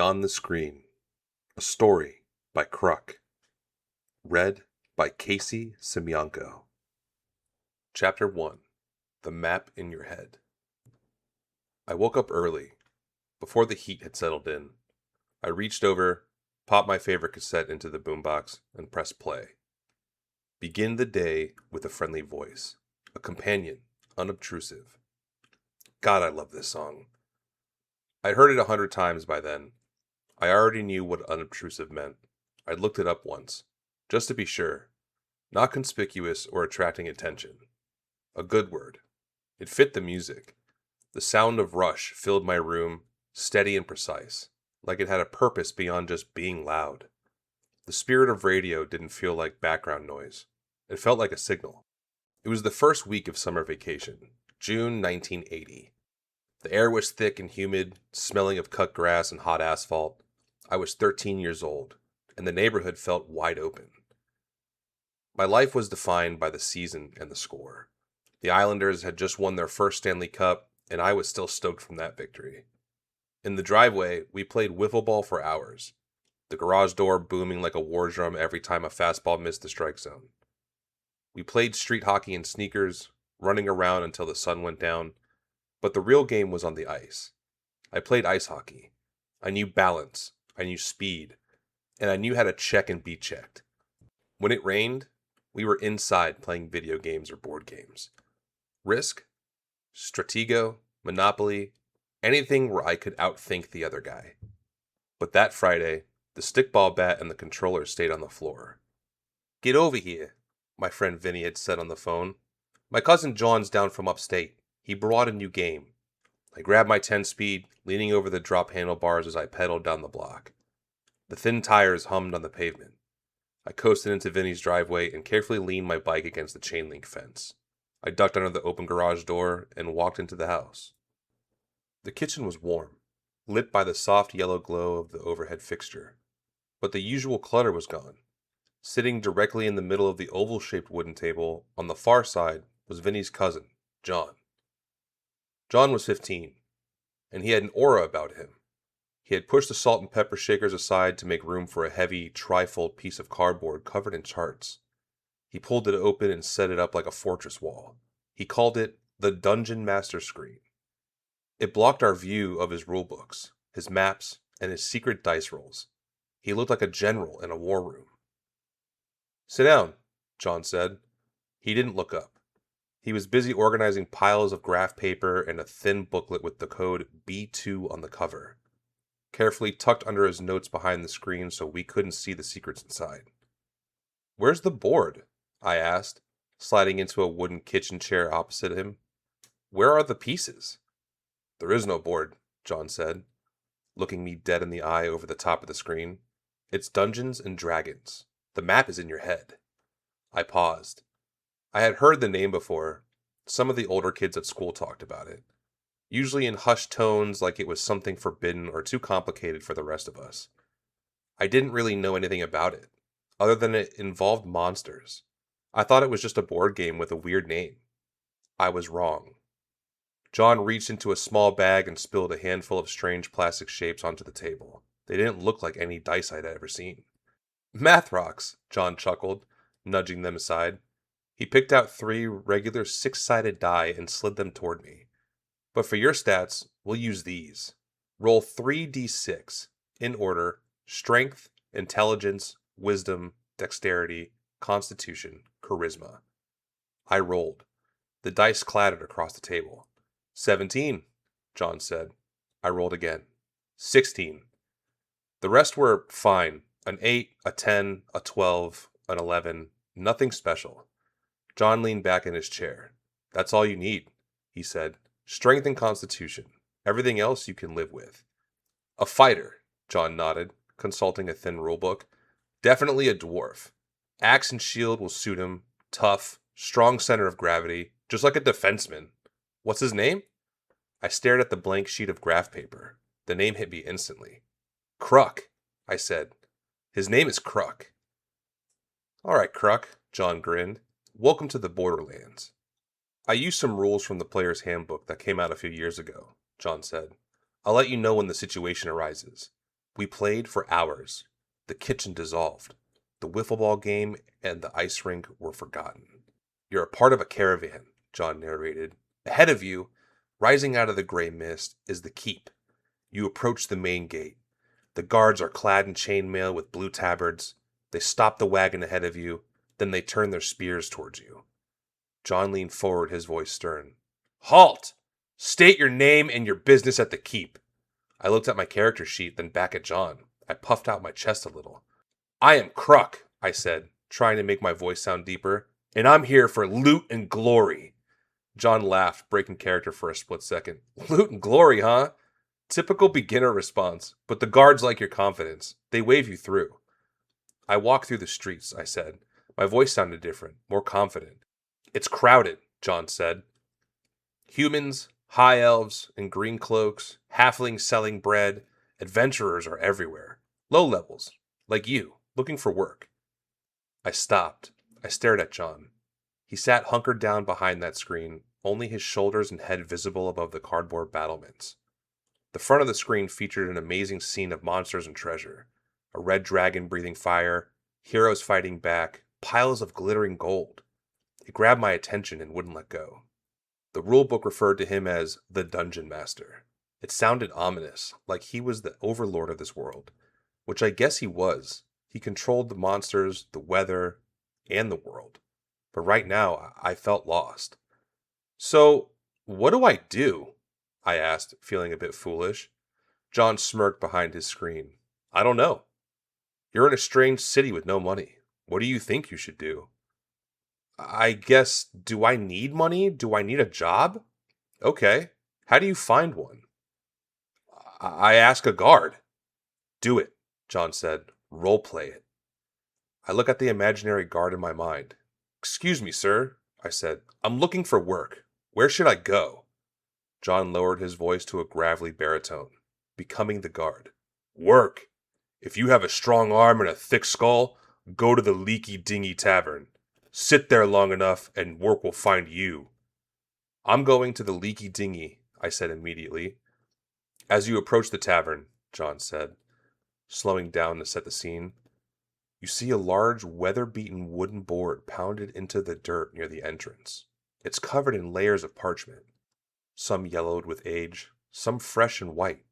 Beyond the Screen, a story by Kruk, read by Casey Semyanko. Chapter 1, The Map in Your Head. I woke up early, before the heat had settled in. I reached over, popped my favorite cassette into the boombox, and pressed play. Begin the day with a friendly voice, a companion, unobtrusive. God, I love this song. I'd heard it 100 times by then. I already knew what unobtrusive meant. I'd looked it up once, just to be sure. Not conspicuous or attracting attention. A good word. It fit the music. The sound of Rush filled my room, steady and precise, like it had a purpose beyond just being loud. The spirit of radio didn't feel like background noise. It felt like a signal. It was the first week of summer vacation, June 1980. The air was thick and humid, smelling of cut grass and hot asphalt. I was 13 years old, and the neighborhood felt wide open. My life was defined by the season and the score. The Islanders had just won their first Stanley Cup, and I was still stoked from that victory. In the driveway, we played wiffle ball for hours, the garage door booming like a war drum every time a fastball missed the strike zone. We played street hockey in sneakers, running around until the sun went down, but the real game was on the ice. I played ice hockey. I knew balance, I knew speed, and I knew how to check and be checked. When it rained, we were inside playing video games or board games. Risk, Stratego, Monopoly, anything where I could outthink the other guy. But that Friday, the stickball bat and the controller stayed on the floor. "Get over here," my friend Vinny had said on the phone. "My cousin John's down from upstate. He brought a new game." I grabbed my 10-speed, leaning over the drop handlebars as I pedaled down the block. The thin tires hummed on the pavement. I coasted into Vinny's driveway and carefully leaned my bike against the chain link fence. I ducked under the open garage door and walked into the house. The kitchen was warm, lit by the soft yellow glow of the overhead fixture. But the usual clutter was gone. Sitting directly in the middle of the oval-shaped wooden table, on the far side, was Vinny's cousin, John. John was 15, and he had an aura about him. He had pushed the salt and pepper shakers aside to make room for a heavy, trifold piece of cardboard covered in charts. He pulled it open and set it up like a fortress wall. He called it the Dungeon Master Screen. It blocked our view of his rulebooks, his maps, and his secret dice rolls. He looked like a general in a war room. "Sit down," John said. He didn't look up. He was busy organizing piles of graph paper and a thin booklet with the code B2 on the cover, carefully tucked under his notes behind the screen so we couldn't see the secrets inside. "Where's the board?" I asked, sliding into a wooden kitchen chair opposite him. "Where are the pieces?" "There is no board," John said, looking me dead in the eye over the top of the screen. "It's Dungeons and Dragons. The map is in your head." I paused. I had heard the name before. Some of the older kids at school talked about it, usually in hushed tones like it was something forbidden or too complicated for the rest of us. I didn't really know anything about it, other than it involved monsters. I thought it was just a board game with a weird name. I was wrong. John reached into a small bag and spilled a handful of strange plastic shapes onto the table. They didn't look like any dice I'd ever seen. "Math rocks," John chuckled, nudging them aside. He picked out 3 regular 6-sided die and slid them toward me. "But for your stats, we'll use these. Roll 3d6, in order: strength, intelligence, wisdom, dexterity, constitution, charisma." I rolled. The dice clattered across the table. 17, John said. I rolled again. 16. The rest were fine. An 8, a 10, a 12, an 11. Nothing special. John leaned back in his chair. "That's all you need," he said. "Strength and constitution. Everything else you can live with." "A fighter," John nodded, consulting a thin rulebook. "Definitely a dwarf. Axe and shield will suit him. Tough, strong center of gravity, just like a defenseman. What's his name?" I stared at the blank sheet of graph paper. The name hit me instantly. "Kruk," I said. "His name is Kruk." "All right, Kruk," John grinned. "Welcome to the Borderlands." "I used some rules from the player's handbook that came out a few years ago," John said. "I'll let you know when the situation arises. We played for hours. The kitchen dissolved. The wiffle ball game and the ice rink were forgotten. You're a part of a caravan, John narrated. Ahead of you, rising out of the gray mist, is the keep. You approach the main gate. The guards are clad in chainmail with blue tabards. They stop the wagon ahead of you, then they turn their spears towards you. John leaned forward, his voice stern. Halt! State your name and your business at the keep. I looked at my character sheet, then back at John. I puffed out my chest a little. I am Kruck, I said, trying to make my voice sound deeper, and I'm here for loot and glory. John laughed, breaking character for a split second. Loot and glory, huh? Typical beginner response, but the guards like your confidence. They wave you through. I walked through the streets, I said. My voice sounded different, more confident. It's crowded, John said. Humans, high elves in green cloaks, halflings selling bread, adventurers are everywhere. Low levels, like you, looking for work. I stopped. I stared at John. He sat hunkered down behind that screen, only his shoulders and head visible above the cardboard battlements. The front of the screen featured an amazing scene of monsters and treasure. A red dragon breathing fire, heroes fighting back, piles of glittering gold. It grabbed my attention and wouldn't let go. The rulebook referred to him as the Dungeon Master. It sounded ominous, like he was the overlord of this world, which I guess he was. He controlled the monsters, the weather, and the world. But right now, I felt lost. So, what do I do? I asked, feeling a bit foolish. John smirked behind his screen. I don't know. You're in a strange city with no money. What do you think you should do? I guess, do I need money? Do I need a job? Okay. How do you find one? I ask a guard. Do it, John said. Role play it. I look at the imaginary guard in my mind. Excuse me, sir, I said. I'm looking for work. Where should I go? John lowered his voice to a gravelly baritone, becoming the guard. Work. If you have a strong arm and a thick skull, go to the Leaky Dingy Tavern. Sit there long enough and work will find you. I'm going to the Leaky Dingy, I said immediately. As you approach the tavern, John said, slowing down to set the scene, you see a large, weather-beaten wooden board pounded into the dirt near the entrance. It's covered in layers of parchment, some yellowed with age, some fresh and white.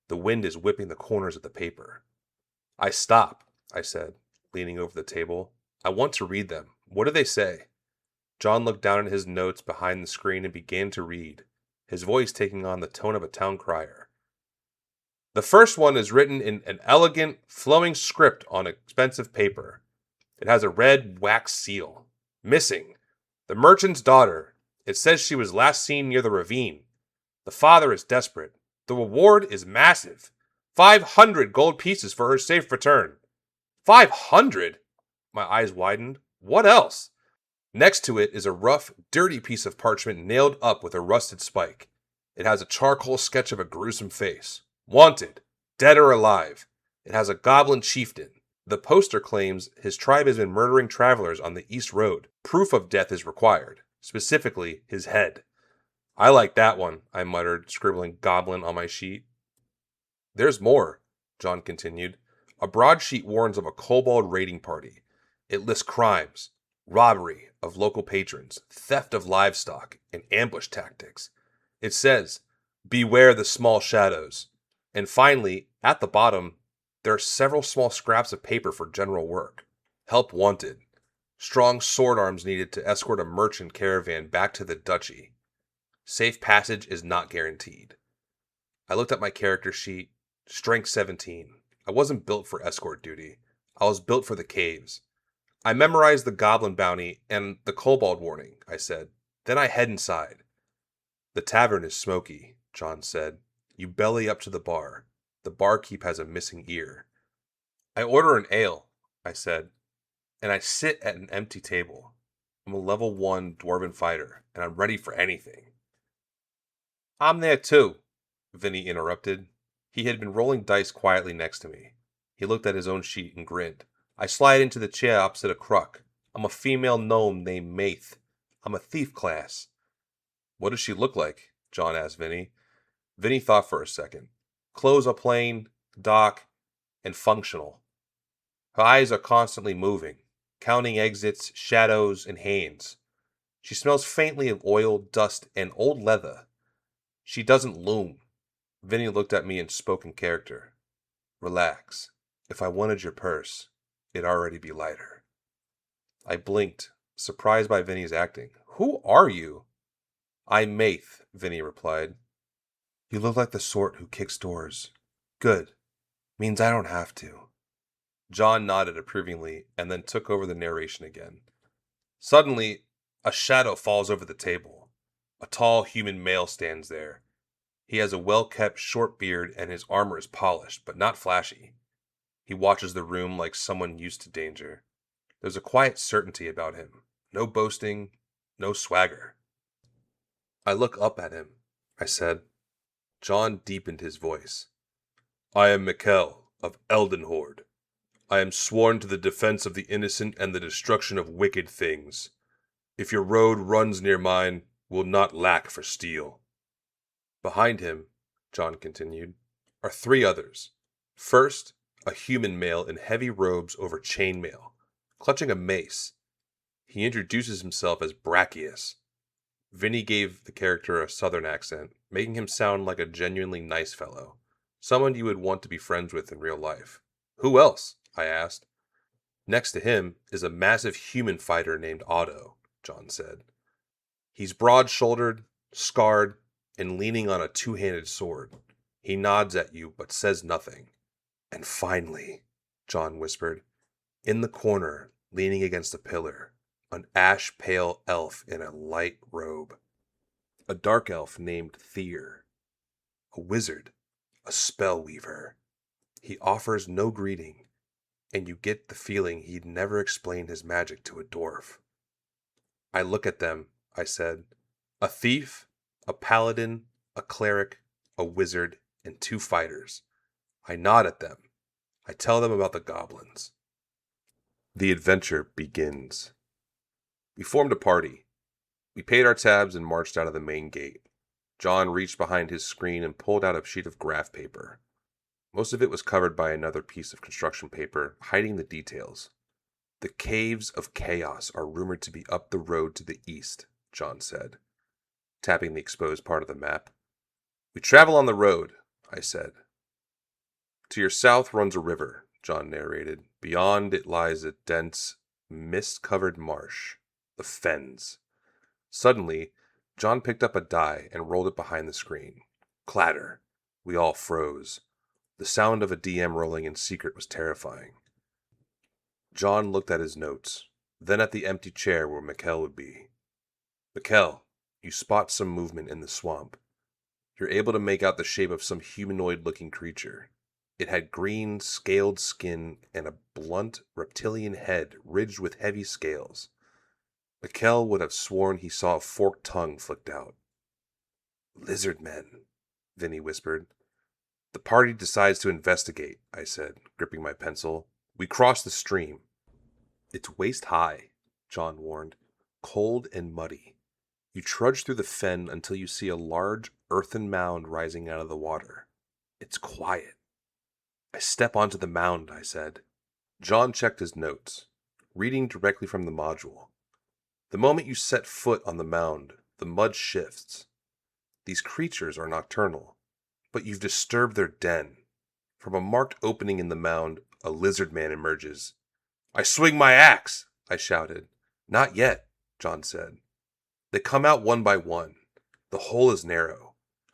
The wind is whipping the corners of the paper. I stop, I said, leaning over the table. I want to read them. What do they say? John looked down at his notes behind the screen and began to read, his voice taking on the tone of a town crier. The first one is written in an elegant, flowing script on expensive paper. It has a red wax seal. Missing. The merchant's daughter. It says she was last seen near the ravine. The father is desperate. The reward is massive. 500 gold pieces for her safe return. 500? My eyes widened. What else? Next to it is a rough, dirty piece of parchment nailed up with a rusted spike. It has a charcoal sketch of a gruesome face. Wanted, dead or alive. It has a goblin chieftain. The poster claims his tribe has been murdering travelers on the East Road. Proof of death is required, specifically his head. I like that one, I muttered, scribbling goblin on my sheet. There's more, John continued. A broadsheet warns of a kobold raiding party. It lists crimes, robbery of local patrons, theft of livestock, and ambush tactics. It says, beware the small shadows. And finally, at the bottom, there are several small scraps of paper for general work. Help wanted. Strong sword arms needed to escort a merchant caravan back to the duchy. Safe passage is not guaranteed. I looked at my character sheet. Strength 17. I wasn't built for escort duty. I was built for the caves. I memorized the goblin bounty and the kobold warning, I said. Then I head inside. The tavern is smoky, John said. You belly up to the bar. The barkeep has a missing ear. I order an ale, I said, and I sit at an empty table. I'm a level 1 dwarven fighter, and I'm ready for anything. I'm there too, Vinny interrupted. He had been rolling dice quietly next to me. He looked at his own sheet and grinned. I slide into the chair opposite a Kruck. I'm a female gnome named Maith. I'm a thief class. What does she look like? John asked Vinny. Vinny thought for a second. Clothes are plain, dark, and functional. Her eyes are constantly moving, counting exits, shadows, and hands. She smells faintly of oil, dust, and old leather. She doesn't loom. Vinny looked at me and spoke in character. Relax. If I wanted your purse, it'd already be lighter. I blinked, surprised by Vinny's acting. Who are you? I'm Maith, Vinny replied. You look like the sort who kicks doors. Good. Means I don't have to. John nodded approvingly and then took over the narration again. Suddenly, a shadow falls over the table. A tall human male stands there. He has a well-kept short beard and his armor is polished, but not flashy. He watches the room like someone used to danger. There's a quiet certainty about him. No boasting, no swagger. I look up at him, I said. John deepened his voice. I am Mikkel of Eldenhorde. I am sworn to the defense of the innocent and the destruction of wicked things. If your road runs near mine, will not lack for steel. Behind him, John continued, are three others. First, a human male in heavy robes over chainmail, clutching a mace. He introduces himself as Brachious. Vinny gave the character a southern accent, making him sound like a genuinely nice fellow, someone you would want to be friends with in real life. Who else? I asked. Next to him is a massive human fighter named Otto, John said. He's broad-shouldered, scarred, and leaning on a two-handed sword. He nods at you but says nothing. And finally, John whispered, in the corner, leaning against a pillar, an ash-pale elf in a light robe. A dark elf named Thier. A wizard, a spell weaver. He offers no greeting, and you get the feeling he'd never explain his magic to a dwarf. I look at them, I said. A thief, a paladin, a cleric, a wizard, and two fighters. I nod at them. I tell them about the goblins. The adventure begins. We formed a party. We paid our tabs and marched out of the main gate. John reached behind his screen and pulled out a sheet of graph paper. Most of it was covered by another piece of construction paper, hiding the details. The Caves of Chaos are rumored to be up the road to the east, John said, tapping the exposed part of the map. We travel on the road, I said. To your south runs a river, John narrated. Beyond it lies a dense, mist-covered marsh, the Fens. Suddenly, John picked up a die and rolled it behind the screen. Clatter. We all froze. The sound of a DM rolling in secret was terrifying. John looked at his notes, then at the empty chair where Mikkel would be. Mikkel, you spot some movement in the swamp. You're able to make out the shape of some humanoid-looking creature. It had green, scaled skin and a blunt, reptilian head ridged with heavy scales. Mikkel would have sworn he saw a forked tongue flicked out. Lizard men, Vinny whispered. The party decides to investigate, I said, gripping my pencil. We cross the stream. It's waist high, John warned, cold and muddy. You trudge through the fen until you see a large earthen mound rising out of the water. It's quiet. I step onto the mound, I said. John checked his notes, reading directly from the module. The moment you set foot on the mound, the mud shifts. These creatures are nocturnal, but you've disturbed their den. From a marked opening in the mound, a lizard man emerges. I swing my axe, I shouted. Not yet, John said. They come out one by one. The hole is narrow.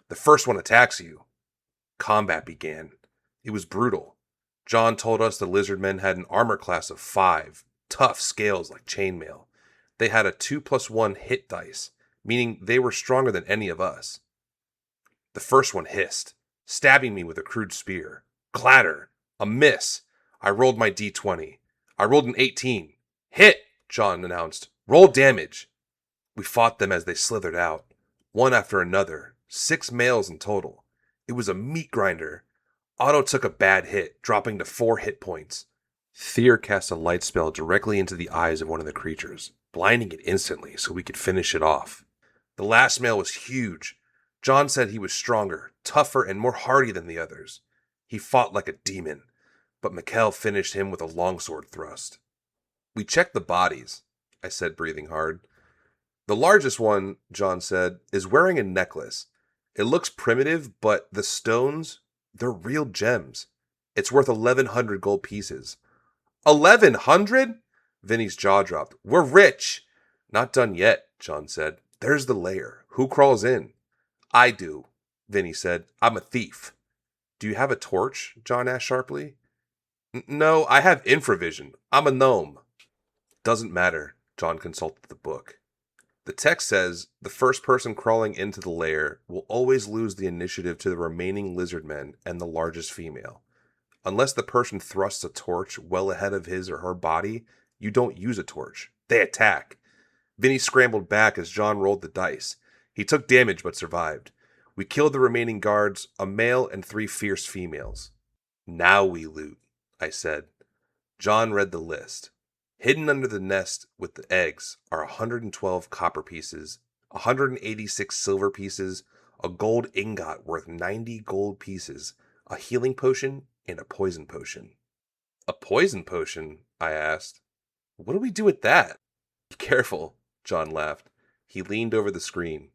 The first one attacks you. Combat began. It was brutal. John told us the lizard men had an armor class of 5, tough scales like chainmail. They had a 2+1 hit dice, meaning they were stronger than any of us. The first one hissed, stabbing me with a crude spear. Clatter! A miss! I rolled my d20. I rolled an 18. Hit! John announced. Roll damage! We fought them as they slithered out, one after another, 6 males in total. It was a meat grinder. Otto took a bad hit, dropping to 4 hit points. Thier cast a light spell directly into the eyes of one of the creatures, blinding it instantly so we could finish it off. The last male was huge. John said he was stronger, tougher, and more hardy than the others. He fought like a demon. but Mikkel finished him with a longsword thrust. We checked the bodies, I said, breathing hard. The largest one, John said, is wearing a necklace. It looks primitive, but the stones, they're real gems. It's worth 1,100 gold pieces. 1,100? Vinny's jaw dropped. We're rich. Not done yet, John said. There's the lair. Who crawls in? I do, Vinny said. I'm a thief. Do you have a torch? John asked sharply. No, I have infravision. I'm a gnome. Doesn't matter, John consulted the book. The text says the first person crawling into the lair will always lose the initiative to the remaining lizard men and the largest female. Unless the person thrusts a torch well ahead of his or her body, you don't use a torch. They attack. Vinny scrambled back as John rolled the dice. He took damage but survived. We killed the remaining guards, a male and 3 fierce females. Now we loot, I said. John read the list. Hidden under the nest with the eggs are 112 copper pieces, 186 silver pieces, a gold ingot worth 90 gold pieces, a healing potion, and a poison potion. A poison potion? I asked. What do we do with that? Be careful, John laughed. He leaned over the screen,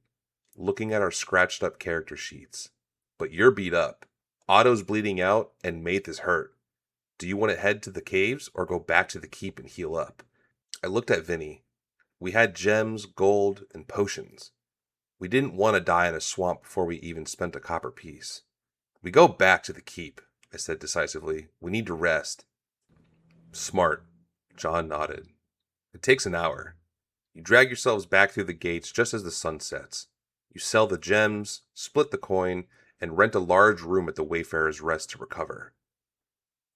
looking at our scratched up character sheets. But you're beat up. Otto's bleeding out, and Maith is hurt. Do you want to head to the caves or go back to the keep and heal up? I looked at Vinny. We had gems, gold, and potions. We didn't want to die in a swamp before we even spent a copper piece. We go back to the keep, I said decisively. We need to rest. Smart, John nodded. It takes an hour. You drag yourselves back through the gates just as the sun sets. You sell the gems, split the coin, and rent a large room at the Wayfarer's Rest to recover.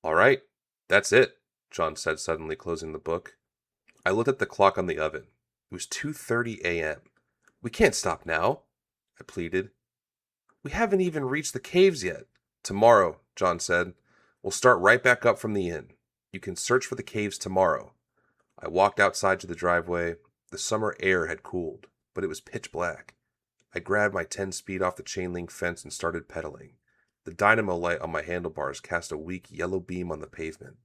All right, that's it, John said, suddenly closing the book. I looked at the clock on the oven. It was 2:30 a.m. We can't stop now, I pleaded. We haven't even reached the caves yet. Tomorrow, John said. We'll start right back up from the inn. You can search for the caves tomorrow. I walked outside to the driveway. The summer air had cooled, but it was pitch black. I grabbed my 10-speed off the chain link fence and started pedaling. The dynamo light on my handlebars cast a weak yellow beam on the pavement.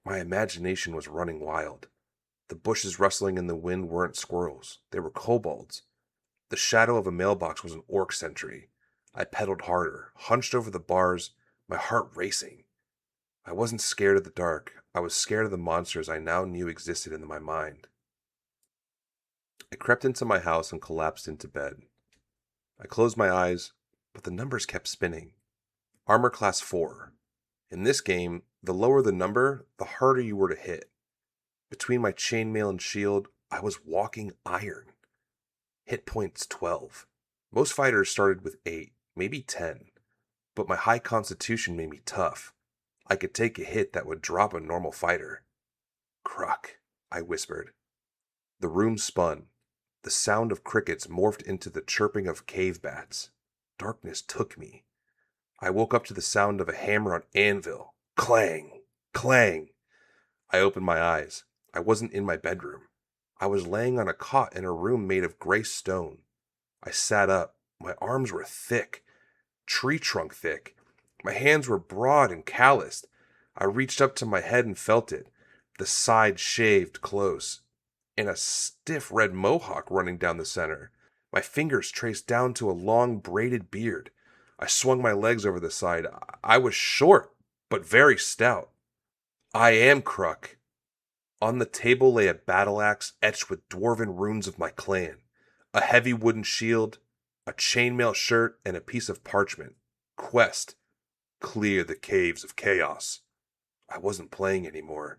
My imagination was running wild. The bushes rustling in the wind weren't squirrels. They were kobolds. The shadow of a mailbox was an orc sentry. I pedaled harder, hunched over the bars, my heart racing. I wasn't scared of the dark. I was scared of the monsters I now knew existed in my mind. I crept into my house and collapsed into bed. I closed my eyes, but the numbers kept spinning. Armor class 4. In this game, the lower the number, the harder you were to hit. Between my chainmail and shield, I was walking iron. Hit points 12. Most fighters started with 8, maybe 10. But my high constitution made me tough. I could take a hit that would drop a normal fighter. Cruck, I whispered. The room spun. The sound of crickets morphed into the chirping of cave bats. Darkness took me. I woke up to the sound of a hammer on anvil. Clang! Clang! I opened my eyes. I wasn't in my bedroom. I was laying on a cot in a room made of gray stone. I sat up. My arms were thick, tree trunk thick. My hands were broad and calloused. I reached up to my head and felt it, the side shaved close, and a stiff red mohawk running down the center. My fingers traced down to a long braided beard. I swung my legs over the side. I was short, but very stout. I am Cruck. On the table lay a battle axe etched with dwarven runes of my clan, a heavy wooden shield, a chainmail shirt, and a piece of parchment. Quest: clear the caves of chaos. I wasn't playing anymore.